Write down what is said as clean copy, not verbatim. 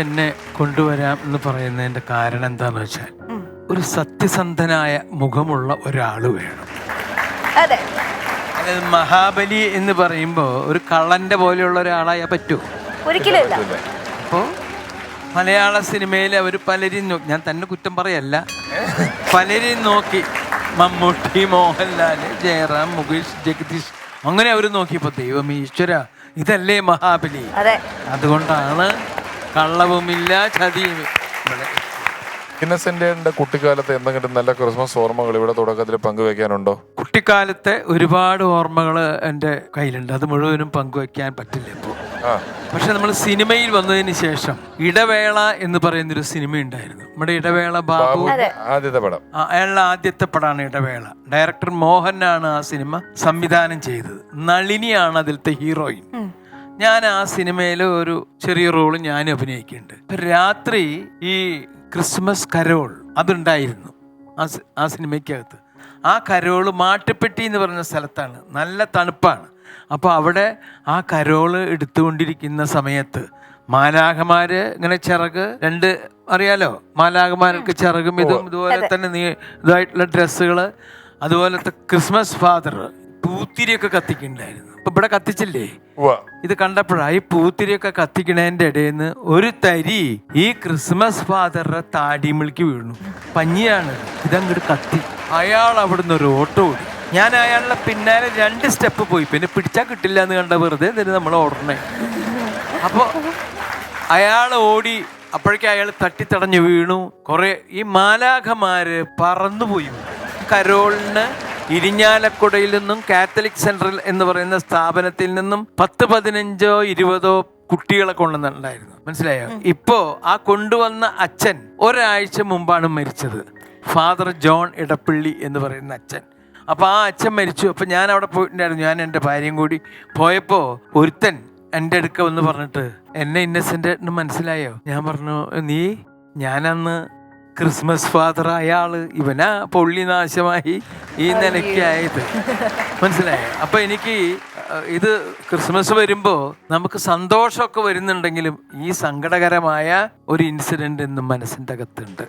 എന്നെ കൊണ്ടുവരാം എന്ന് പറയുന്നതിന്റെ കാരണം എന്താന്ന് വെച്ചാൽ ഒരു സത്യസന്ധനായ മുഖമുള്ള ഒരാള് വേണം. അതെ, അതായത് മഹാബലി എന്ന് പറയുമ്പോ ഒരു കള്ളന്റെ പോലെയുള്ള ഒരാളായ പറ്റൂ? ഒരിക്കലും. അപ്പോ മലയാള സിനിമയിൽ അവർ പലരും ഞാൻ തന്നെ കുറ്റം പറയല്ല, പലരും നോക്കി, മമ്മൂട്ടി, മോഹൻലാൽ, ജയറാം, മുകേഷ്, ജഗദീഷ്, അങ്ങനെ അവർ നോക്കിയപ്പോ ദൈവം ഈശ്വര ഇതല്ലേ മഹാബലി. അതുകൊണ്ടാണ് കള്ളവുമില്ല ചതിയും. ഇന്നസെന്റിന്റെ കുട്ടിക്കാലത്ത് എന്തെങ്കിലും നല്ല ക്രിസ്മസ് ഓർമ്മകൾ ഇവിടെ തുടക്കത്തിൽ പങ്കുവെക്കാനുണ്ടോ? കുട്ടിക്കാലത്തെ ഒരുപാട് ഓർമ്മകൾ എൻ്റെ കയ്യിലുണ്ട്. അത് മുഴുവനും പങ്കുവെക്കാൻ പറ്റില്ല ഇപ്പോൾ. പക്ഷെ നമ്മൾ സിനിമയിൽ വന്നതിന് ശേഷം ഇടവേള എന്ന് പറയുന്നൊരു സിനിമ ഉണ്ടായിരുന്നു. നമ്മുടെ ഇടവേള ബാബു ആദ്യത്തെ പടം, അയാളുടെ ആദ്യത്തെ പടമാണ് ഇടവേള. ഡയറക്ടർ മോഹനാണ് ആ സിനിമ സംവിധാനം ചെയ്തത്. നളിനിയാണ് അതിലത്തെ ഹീറോയിൻ. ഞാൻ ആ സിനിമയിൽ ഒരു ചെറിയ റോള് ഞാനും അഭിനയിക്കുന്നുണ്ട്. രാത്രി ഈ ക്രിസ്മസ് കരോൾ അതുണ്ടായിരുന്നു ആ സിനിമയ്ക്കകത്ത്. ആ കരോള് മാട്ടുപ്പെട്ടി എന്ന് പറഞ്ഞ സ്ഥലത്താണ്, നല്ല തണുപ്പാണ്. അപ്പോൾ അവിടെ ആ കരോള് എടുത്തുകൊണ്ടിരിക്കുന്ന സമയത്ത് മാലാഖമാര് ഇങ്ങനെ ചിറക് രണ്ട്, അറിയാലോ മാലാഖമാർക്ക് ചിറകും ഇതുപോലെ തന്നെ ഇതായിട്ടുള്ള ഡ്രസ്സുകള്, അതുപോലത്തെ ക്രിസ്മസ് ഫാദർ പൂത്തിരിയൊക്കെ കത്തിക്കുന്നുണ്ടായിരുന്നു. അപ്പൊ ഇവിടെ കത്തിച്ചില്ലേ, ഇത് കണ്ടപ്പോഴാണ് ഈ പൂത്തിരിയൊക്കെ കത്തിക്കണേന്റെ ഇടയിൽ നിന്ന് ഒരു തരി ഈ ക്രിസ്മസ് ഫാദറുടെ താടിമിളിക്ക് വീണു. പഞ്ഞിയാണ്, ഇതങ്ങോട്ട് കത്തി. അയാൾ അവിടുന്ന് ഒരു ഓട്ടോ ഓടി. ഞാൻ അയാളുടെ പിന്നാലെ 2 സ്റ്റെപ്പ് പോയി. പിന്നെ പിടിച്ചാൽ കിട്ടില്ല എന്ന് കണ്ട വെറുതെ എന്നിട്ട് നമ്മൾ ഓടണേ. അപ്പോൾ അയാൾ ഓടി, അപ്പോഴേക്കും അയാൾ തട്ടിത്തടഞ്ഞു വീണു. കുറെ ഈ മാലാഖമാര് പറന്നുപോയി. കരോളിന് ഇരിഞ്ഞാലക്കുടയിൽ നിന്നും കാത്തലിക് സെൻട്രൽ എന്ന് പറയുന്ന സ്ഥാപനത്തിൽ നിന്നും 10, 15, 20 കുട്ടികളെ കൊണ്ടുവന്നിട്ടുണ്ടായിരുന്നു. മനസ്സിലായോ? ഇപ്പോ ആ കൊണ്ടുവന്ന അച്ഛൻ ഒരാഴ്ച മുമ്പാണ് മരിച്ചത്. ഫാദർ ജോൺ ഇടപ്പള്ളി എന്ന് പറയുന്ന അച്ഛൻ. അപ്പൊ ആ അച്ഛൻ മരിച്ചു. അപ്പൊ ഞാൻ അവിടെ പോയിട്ടുണ്ടായിരുന്നു, ഞാൻ എൻ്റെ ഭാര്യയും കൂടി പോയപ്പോ ഒരുത്തൻ എൻ്റെ അടുക്ക വന്ന് പറഞ്ഞിട്ട്, എന്നെ ഇന്നസെന്റ് മനസ്സിലായോ? ഞാൻ പറഞ്ഞു, ഞാനന്ന് ക്രിസ്മസ് ഫാദർ, അയാള് ഇവനാ പൊള്ളി നാശമായി ഈ നിലയ്ക്കായത്. മനസ്സിലായോ? അപ്പൊ എനിക്ക് ഇത് ക്രിസ്മസ് വരുമ്പോ നമുക്ക് സന്തോഷമൊക്കെ വരുന്നുണ്ടെങ്കിലും ഈ സങ്കടകരമായ ഒരു ഇൻസിഡന്റ് എന്നും മനസ്സിൻ്റെ അകത്തുണ്ട്.